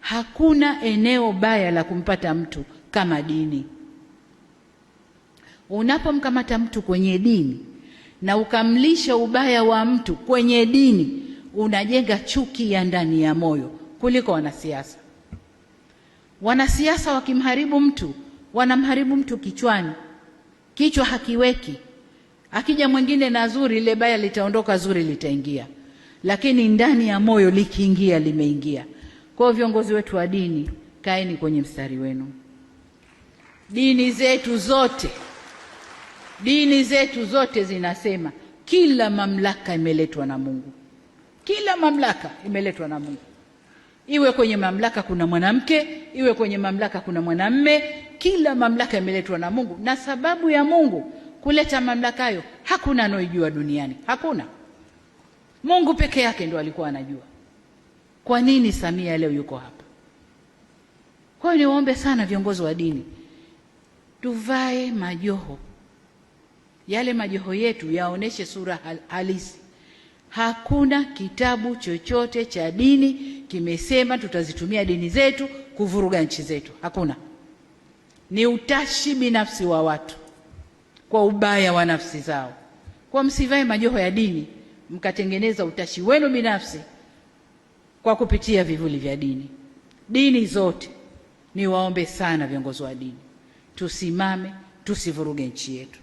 Hakuna eneo baya la kumpata mtu kama dini. Unapomkamata mtu kwenye dini na ukamlisha ubaya wa mtu kwenye dini, unajenga chuki ya ndani ya moyo kuliko wanasiasa. Wanasiasa wakimharibu mtu, wanamharibu mtu kichwani, kichwa hakiweki. Akija mwingine na zuri, ile baya litaondoka, zuri litaingia, lakini ndani ya moyo likiingia, limeingia. Kwa hiyo viongozi wetu wa dini, kaeni kwenye mstari wenu. Dini zetu zote zinasema kila mamlaka imeletwa na Mungu. Kila mamlaka imeletwa na Mungu. Iwe kwenye mamlaka kuna mwanamke, iwe kwenye mamlaka kuna mwanamme, kila mamlaka imeletwa na Mungu. Na sababu ya Mungu kuleta mamlaka hayo, hakuna anojua duniani. Hakuna. Mungu peke yake ndo alikuwa anajua. Kwa nini Samia leo yuko hapa? Kwa hiyo niwaombe sana viongozi wa dini, tuvae majoho. Yale majoho yetu yaoneshe sura halisi. Hakuna kitabu chochote cha dini kimesema tutazitumia dini zetu kuvuruga nchi zetu. Hakuna. Ni utashi binafsi wa watu kwa ubaya wa nafsi zao. Kwa msivae majoho ya dini mkatengeneza utashi wenu binafsi kwa kupitia vivuli vya dini. Dini zote, niwaombe sana viongozi wa dini, tusimame, tusivuruge nchi yetu.